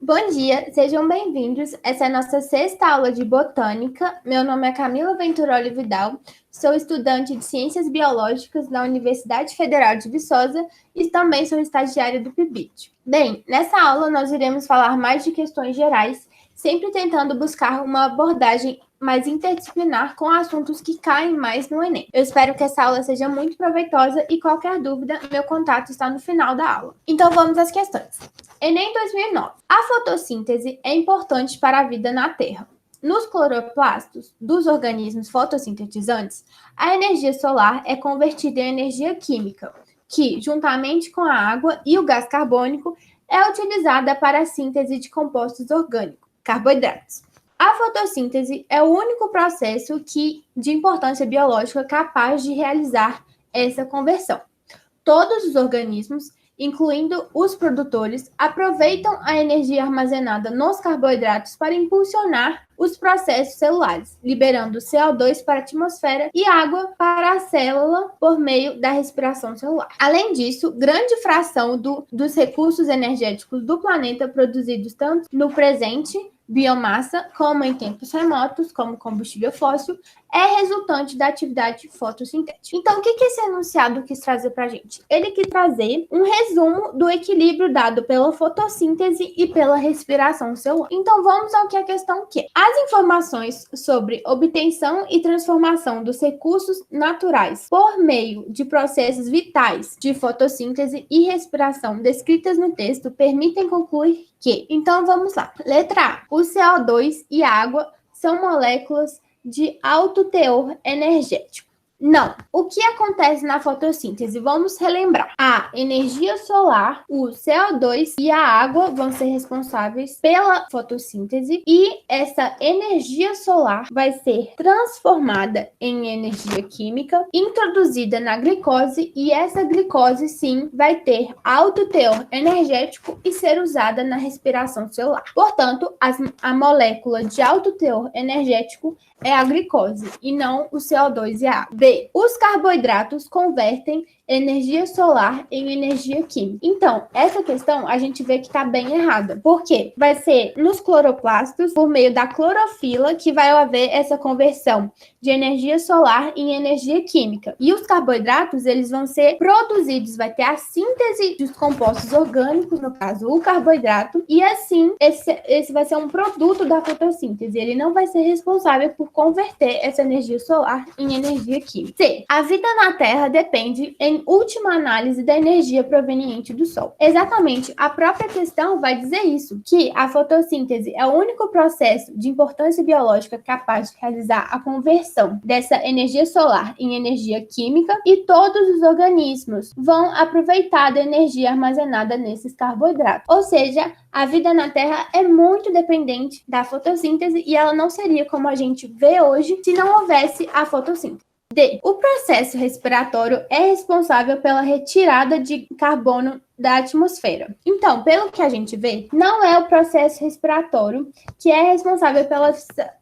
Bom dia, sejam bem-vindos. Essa é a nossa sexta aula de botânica. Meu nome é Camila Venturoli Vidal, sou estudante de Ciências Biológicas na Universidade Federal de Viçosa e também sou estagiária do PIBIT. Bem, nessa aula nós iremos falar mais de questões gerais, sempre tentando buscar uma abordagem mais interdisciplinar com assuntos que caem mais no Enem. Eu espero que essa aula seja muito proveitosa e qualquer dúvida, meu contato está no final da aula. Então vamos às questões. Enem 2009. A fotossíntese é importante para a vida na Terra. Nos cloroplastos dos organismos fotossintetizantes, a energia solar é convertida em energia química, que, juntamente com a água e o gás carbônico, é utilizada para a síntese de compostos orgânicos, carboidratos. A fotossíntese é o único processo de importância biológica capaz de realizar essa conversão. Todos os organismos, incluindo os produtores, aproveitam a energia armazenada nos carboidratos para impulsionar os processos celulares, liberando CO2 para a atmosfera e água para a célula por meio da respiração celular. Além disso, grande fração dos recursos energéticos do planeta produzidos tanto no presente, biomassa, como em tempos remotos, como combustível fóssil, é resultante da atividade fotossintética. Então, o que esse enunciado quis trazer para a gente? Ele quis trazer um resumo do equilíbrio dado pela fotossíntese e pela respiração celular. Então, vamos ao que a questão quer. As informações sobre obtenção e transformação dos recursos naturais por meio de processos vitais de fotossíntese e respiração descritas no texto permitem concluir que. Então, vamos lá. Letra A. O CO2 e a água são moléculas de alto teor energético. Não. O que acontece na fotossíntese? Vamos relembrar. A energia solar, o CO2 e a água vão ser responsáveis pela fotossíntese e essa energia solar vai ser transformada em energia química, introduzida na glicose e essa glicose, sim, vai ter alto teor energético e ser usada na respiração celular. Portanto, a molécula de alto teor energético é a glicose e não o CO2 e a água. B. Os carboidratos convertem energia solar em energia química. Então, essa questão a gente vê que está bem errada. Por quê? Vai ser nos cloroplastos, por meio da clorofila, que vai haver essa conversão de energia solar em energia química. E os carboidratos, eles vão ser produzidos, vai ter a síntese dos compostos orgânicos, no caso, o carboidrato, e assim, esse vai ser um produto da fotossíntese. Ele não vai ser responsável por converter essa energia solar em energia química. C. A vida na Terra depende, em última análise, da energia proveniente do Sol. Exatamente, a própria questão vai dizer isso, que a fotossíntese é o único processo de importância biológica capaz de realizar a conversão dessa energia solar em energia química e todos os organismos vão aproveitar da energia armazenada nesses carboidratos. Ou seja, a vida na Terra é muito dependente da fotossíntese e ela não seria como a gente vê hoje se não houvesse a fotossíntese. D. O processo respiratório é responsável pela retirada de carbono da atmosfera. Então, pelo que a gente vê, não é o processo respiratório que é responsável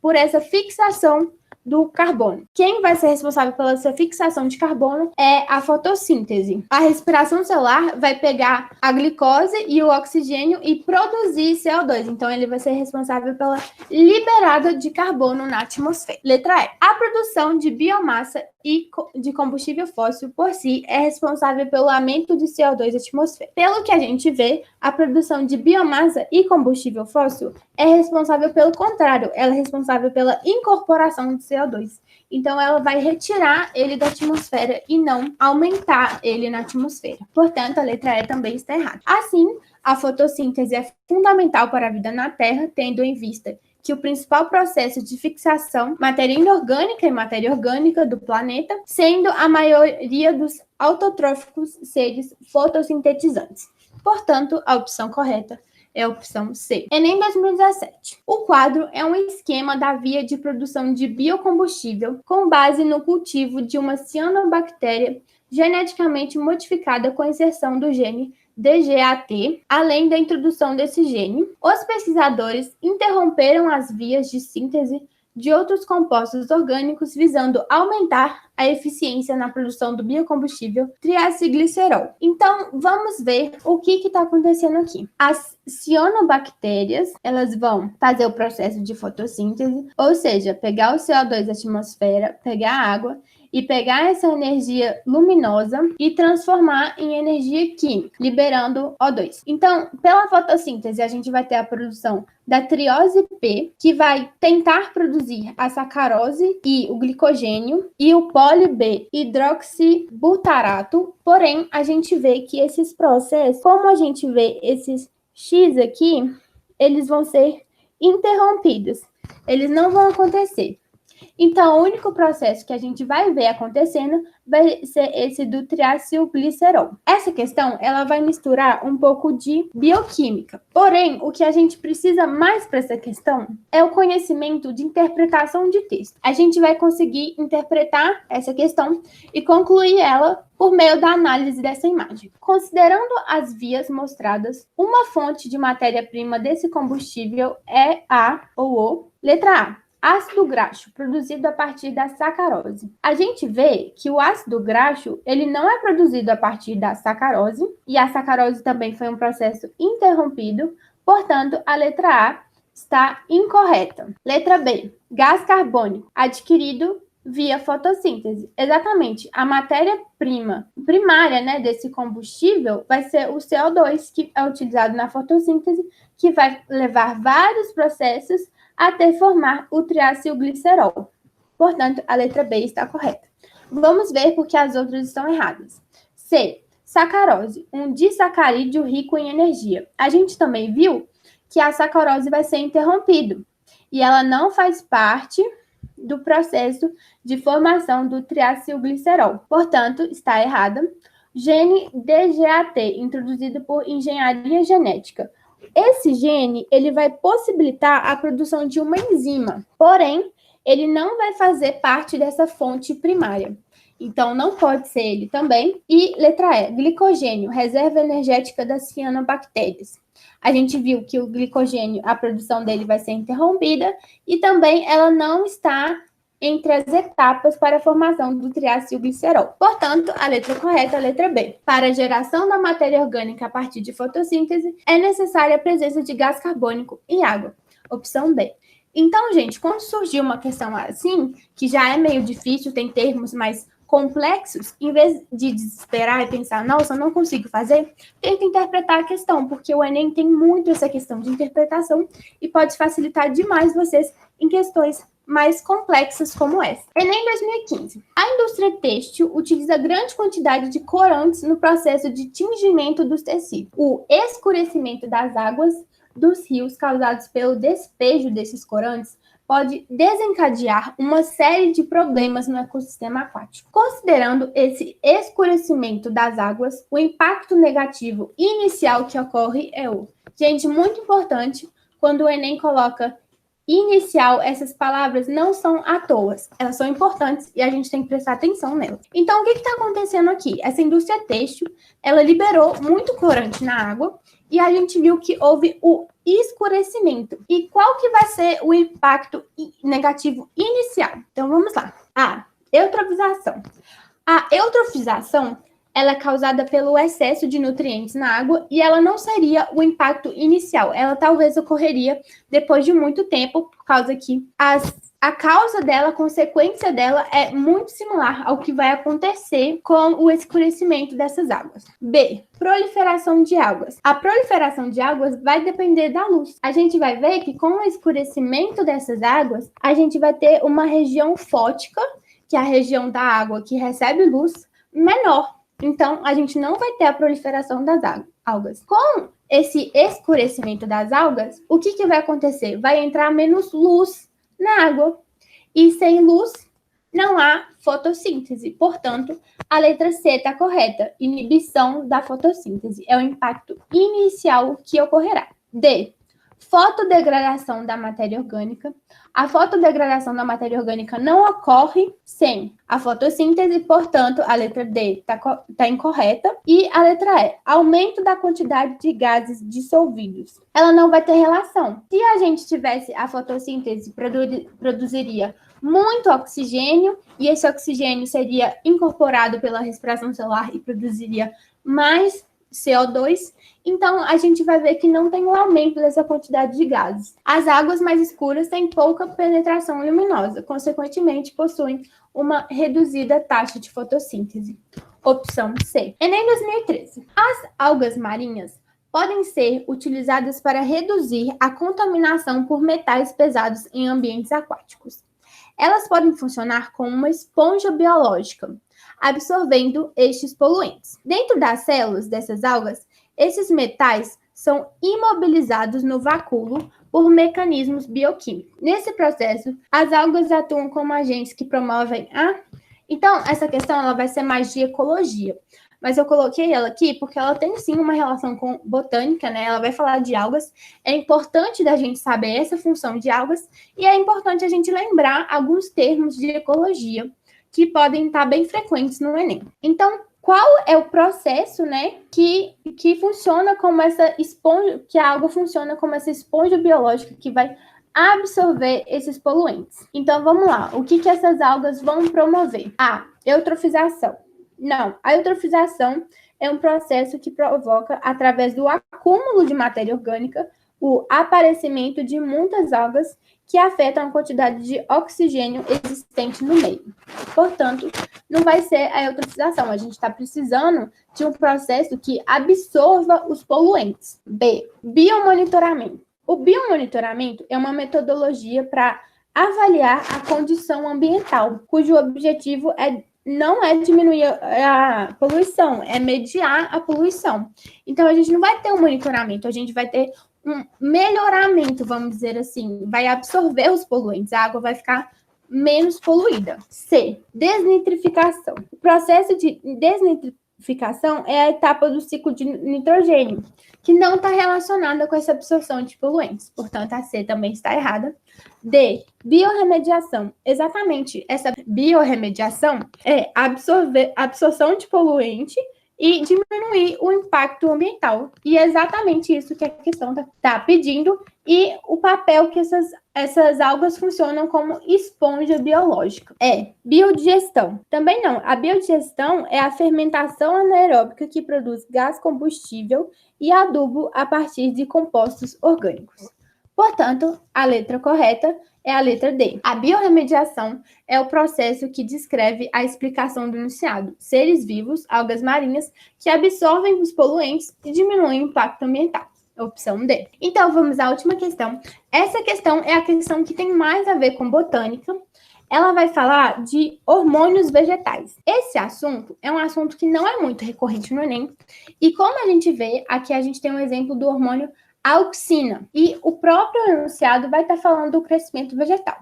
por essa fixação do carbono. Quem vai ser responsável pela essa fixação de carbono é a fotossíntese. A respiração celular vai pegar a glicose e o oxigênio e produzir CO2. Então, ele vai ser responsável pela liberada de carbono na atmosfera. Letra E. A produção de biomassa e de combustível fóssil por si é responsável pelo aumento de CO2 na atmosfera. Pelo que a gente vê, a produção de biomassa e combustível fóssil é responsável pelo contrário, ela é responsável pela incorporação de CO2. Então, ela vai retirar ele da atmosfera e não aumentar ele na atmosfera. Portanto, a letra E também está errada. Assim, a fotossíntese é fundamental para a vida na Terra, tendo em vista que o principal processo de fixação matéria inorgânica e matéria orgânica do planeta, sendo a maioria dos autotróficos seres fotossintetizantes. Portanto, a opção correta é a opção C. Enem 2017. O quadro é um esquema da via de produção de biocombustível com base no cultivo de uma cianobactéria geneticamente modificada com inserção do gene DGAT, além da introdução desse gene. Os pesquisadores interromperam as vias de síntese de outros compostos orgânicos, visando aumentar a eficiência na produção do biocombustível triacilglicerol. Então, vamos ver o que está acontecendo aqui. As cianobactérias, elas vão fazer o processo de fotossíntese, ou seja, pegar o CO2 da atmosfera, pegar a água e pegar essa energia luminosa e transformar em energia química, liberando O2. Então, pela fotossíntese, a gente vai ter a produção da triose P, que vai tentar produzir a sacarose e o glicogênio, e o poli-B hidroxibutarato. Porém, a gente vê que esses processos, como a gente vê esses X aqui, eles vão ser interrompidos. Eles não vão acontecer. Então, o único processo que a gente vai ver acontecendo vai ser esse do triacilglicerol. Essa questão, ela vai misturar um pouco de bioquímica. Porém, o que a gente precisa mais para essa questão é o conhecimento de interpretação de texto. A gente vai conseguir interpretar essa questão e concluir ela por meio da análise dessa imagem. Considerando as vias mostradas, uma fonte de matéria-prima desse combustível é a ou o, letra A, ácido graxo, produzido a partir da sacarose. A gente vê que o ácido graxo, ele não é produzido a partir da sacarose, e a sacarose também foi um processo interrompido, portanto, a letra A está incorreta. Letra B, gás carbônico, adquirido via fotossíntese. Exatamente, a matéria-prima primária, né, desse combustível vai ser o CO2, que é utilizado na fotossíntese, que vai levar vários processos até formar o triacilglicerol. Portanto, a letra B está correta. Vamos ver porque as outras estão erradas. C. Sacarose, um disacarídeo rico em energia. A gente também viu que a sacarose vai ser interrompida e ela não faz parte do processo de formação do triacilglicerol. Portanto, está errada. Gene DGAT, introduzido por engenharia genética. Esse gene, ele vai possibilitar a produção de uma enzima, porém, ele não vai fazer parte dessa fonte primária. Então, não pode ser ele também. E letra E, glicogênio, reserva energética das cianobactérias. A gente viu que o glicogênio, a produção dele vai ser interrompida e também ela não está entre as etapas para a formação do triacilglicerol. Portanto, a letra correta é a letra B. Para a geração da matéria orgânica a partir de fotossíntese, é necessária a presença de gás carbônico e água. Opção B. Então, gente, quando surgiu uma questão assim, que já é meio difícil, tem termos mais complexos, em vez de desesperar e pensar, nossa, não consigo fazer, tenta interpretar a questão, porque o Enem tem muito essa questão de interpretação e pode facilitar demais vocês em questões mais complexas como essa. Enem 2015. A indústria têxtil utiliza grande quantidade de corantes no processo de tingimento dos tecidos. O escurecimento das águas dos rios causados pelo despejo desses corantes pode desencadear uma série de problemas no ecossistema aquático. Considerando esse escurecimento das águas, o impacto negativo inicial que ocorre é o... Gente, muito importante, quando o Enem coloca inicial, essas palavras não são à toa, elas são importantes e a gente tem que prestar atenção nelas. Então, o que está acontecendo aqui? Essa indústria têxtil, ela liberou muito corante na água e a gente viu que houve o escurecimento. E qual que vai ser o impacto negativo inicial? Então, vamos lá. A eutrofização. A eutrofização, ela é causada pelo excesso de nutrientes na água e ela não seria o impacto inicial. Ela talvez ocorreria depois de muito tempo, por causa que a causa dela, a consequência dela é muito similar ao que vai acontecer com o escurecimento dessas águas. B. Proliferação de águas. A proliferação de águas vai depender da luz. A gente vai ver que com o escurecimento dessas águas, a gente vai ter uma região fótica, que é a região da água que recebe luz, menor. Então, a gente não vai ter a proliferação das algas. Com esse escurecimento das algas, o que vai acontecer? Vai entrar menos luz na água. E sem luz, não há fotossíntese. Portanto, a letra C está correta. Inibição da fotossíntese. É o impacto inicial que ocorrerá. D. Fotodegradação da matéria orgânica. A fotodegradação da matéria orgânica não ocorre sem a fotossíntese, portanto, a letra D está incorreta. E a letra E, aumento da quantidade de gases dissolvidos. Ela não vai ter relação. Se a gente tivesse a fotossíntese, produziria muito oxigênio, e esse oxigênio seria incorporado pela respiração celular e produziria mais CO2, então a gente vai ver que não tem um aumento dessa quantidade de gases. As águas mais escuras têm pouca penetração luminosa, consequentemente possuem uma reduzida taxa de fotossíntese. Opção C. Enem 2013. As algas marinhas podem ser utilizadas para reduzir a contaminação por metais pesados em ambientes aquáticos. Elas podem funcionar como uma esponja biológica, absorvendo estes poluentes. Dentro das células dessas algas, esses metais são imobilizados no vacúolo por mecanismos bioquímicos. Nesse processo, as algas atuam como agentes que promovem a... Então, essa questão ela vai ser mais de ecologia. Mas eu coloquei ela aqui porque ela tem sim uma relação com botânica, né? Ela vai falar de algas. É importante da gente saber essa função de algas e é importante a gente lembrar alguns termos de ecologia que podem estar bem frequentes no Enem. Então, qual é o processo, né, que funciona como essa esponja, que a água funciona como essa esponja biológica que vai absorver esses poluentes? Então, vamos lá. O que essas algas vão promover? A eutrofização. Não, a eutrofização é um processo que provoca, através do acúmulo de matéria orgânica, o aparecimento de muitas algas que afetam a quantidade de oxigênio existente no meio. Portanto, não vai ser a eutrofização. A gente está precisando de um processo que absorva os poluentes. B. Biomonitoramento. O biomonitoramento é uma metodologia para avaliar a condição ambiental, cujo objetivo não é diminuir a poluição, é mediar a poluição. Então, a gente não vai ter um monitoramento, a gente vai ter um melhoramento, vamos dizer assim, vai absorver os poluentes, a água vai ficar menos poluída. C. Desnitrificação. O processo de desnitrificação é a etapa do ciclo de nitrogênio, que não está relacionada com essa absorção de poluentes. Portanto, a C também está errada. D. Biorremediação. Exatamente, essa biorremediação é absorção de poluente e diminuir o impacto ambiental. E é exatamente isso que a questão está pedindo e o papel que essas algas funcionam como esponja biológica. Biodigestão. Também não. A biodigestão é a fermentação anaeróbica que produz gás combustível e adubo a partir de compostos orgânicos. Portanto, a letra correta é a letra D. A biorremediação é o processo que descreve a explicação do enunciado. Seres vivos, algas marinhas, que absorvem os poluentes e diminuem o impacto ambiental. Opção D. Então, vamos à última questão. Essa questão é a questão que tem mais a ver com botânica. Ela vai falar de hormônios vegetais. Esse assunto é um assunto que não é muito recorrente no Enem. E como a gente vê, aqui a gente tem um exemplo do hormônio auxina. E o próprio enunciado vai estar falando do crescimento vegetal.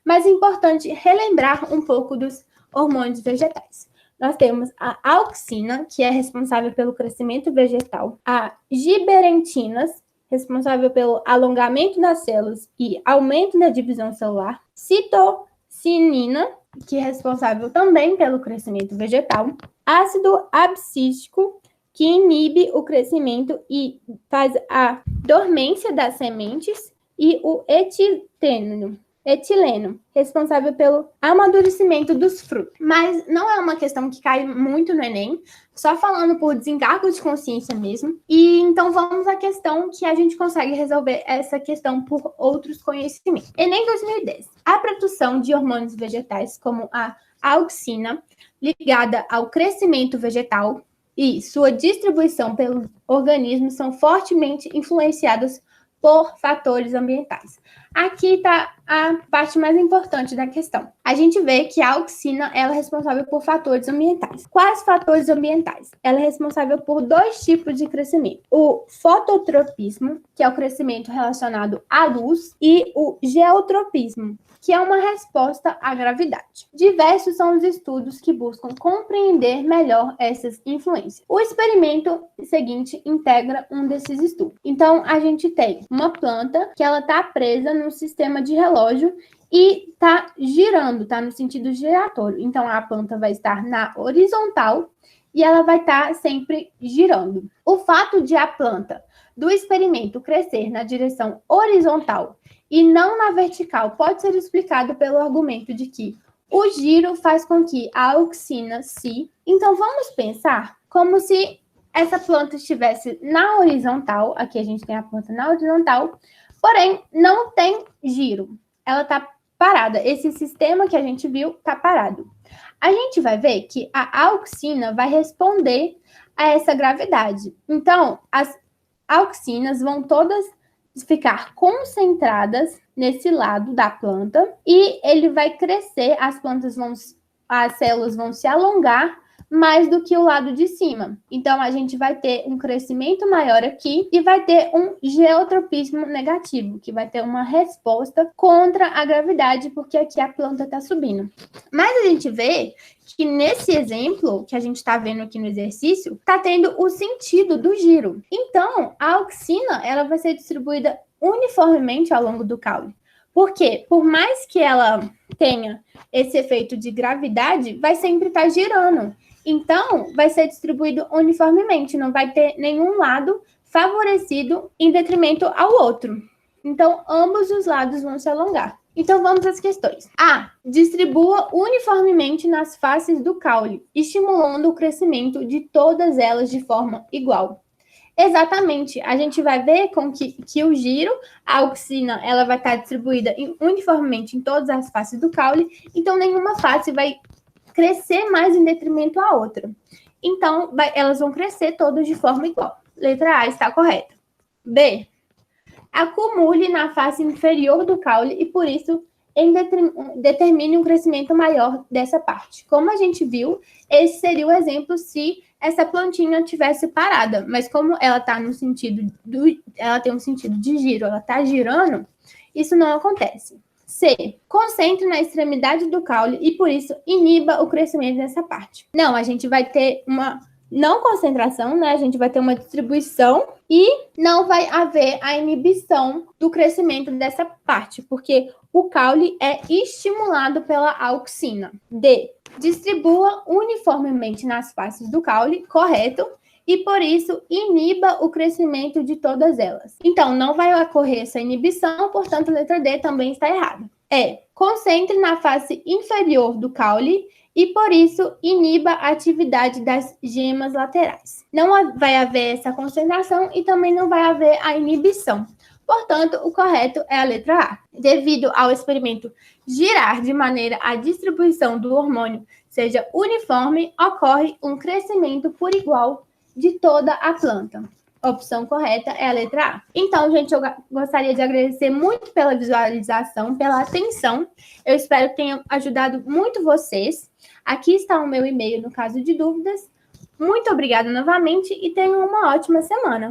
Mas é importante relembrar um pouco dos hormônios vegetais. Nós temos a auxina, que é responsável pelo crescimento vegetal, a giberentinas, responsável pelo alongamento das células e aumento da divisão celular, citocinina, que é responsável também pelo crescimento vegetal, ácido abscísico, que inibe o crescimento e faz a dormência das sementes, e o etileno, responsável pelo amadurecimento dos frutos. Mas não é uma questão que cai muito no Enem, só falando por desencargo de consciência mesmo. E então vamos à questão que a gente consegue resolver essa questão por outros conhecimentos. Enem 2010. A produção de hormônios vegetais, como a auxina, ligada ao crescimento vegetal, e sua distribuição pelos organismos são fortemente influenciadas por fatores ambientais. Aqui está a parte mais importante da questão. A gente vê que a auxina ela é responsável por fatores ambientais. Quais fatores ambientais? Ela é responsável por 2 tipos de crescimento. O fototropismo, que é o crescimento relacionado à luz, e o geotropismo, que é uma resposta à gravidade. Diversos são os estudos que buscam compreender melhor essas influências. O experimento seguinte integra um desses estudos. Então, a gente tem uma planta que ela está presa num sistema de relógio e está girando, está no sentido giratório. Então, a planta vai estar na horizontal e ela vai estar sempre girando. O fato de a planta do experimento crescer na direção horizontal e não na vertical pode ser explicado pelo argumento de que o giro faz com que a auxina se... Então, vamos pensar como se essa planta estivesse na horizontal. Aqui a gente tem a planta na horizontal, porém, não tem giro. Ela está parada. Esse sistema que a gente viu está parado. A gente vai ver que a auxina vai responder a essa gravidade. Então, as auxinas vão todas ficar concentradas nesse lado da planta e ele vai crescer, as células vão se alongar mais do que o lado de cima. Então, a gente vai ter um crescimento maior aqui e vai ter um geotropismo negativo, que vai ter uma resposta contra a gravidade, porque aqui a planta está subindo. Mas a gente vê que nesse exemplo, que a gente está vendo aqui no exercício, está tendo o sentido do giro. Então, a auxina, ela vai ser distribuída uniformemente ao longo do caule. Porque, por mais que ela tenha esse efeito de gravidade, vai sempre estar girando. Então, vai ser distribuído uniformemente, não vai ter nenhum lado favorecido em detrimento ao outro. Então, ambos os lados vão se alongar. Então, vamos às questões. A. Distribua uniformemente nas faces do caule, estimulando o crescimento de todas elas de forma igual. Exatamente, a gente vai ver com que o giro, a auxina, ela vai estar distribuída uniformemente em todas as faces do caule, então nenhuma face vai crescer mais em detrimento à outra. Então, elas vão crescer todas de forma igual. Letra A está correta. B. Acumule na face inferior do caule e, por isso, determine um crescimento maior dessa parte. Como a gente viu, esse seria o exemplo se essa plantinha tivesse parada, mas como ela está no sentido ela tem um sentido de giro, ela está girando, isso não acontece. C. Concentre na extremidade do caule e, por isso, iniba o crescimento dessa parte. Não, a gente vai ter uma não concentração, né? A gente vai ter uma distribuição e não vai haver a inibição do crescimento dessa parte, porque o caule é estimulado pela auxina. D. Distribua uniformemente nas faces do caule, correto, e por isso iniba o crescimento de todas elas. Então, não vai ocorrer essa inibição, portanto, a letra D também está errada. E. Concentre na face inferior do caule e, por isso, iniba a atividade das gemas laterais. Não vai haver essa concentração e também não vai haver a inibição. Portanto, o correto é a letra A. Devido ao experimento girar de maneira a distribuição do hormônio seja uniforme, ocorre um crescimento por igual de toda a planta. A opção correta é a letra A. Então, gente, eu gostaria de agradecer muito pela visualização, pela atenção. Eu espero que tenha ajudado muito vocês. Aqui está o meu e-mail no caso de dúvidas. Muito obrigada novamente e tenham uma ótima semana.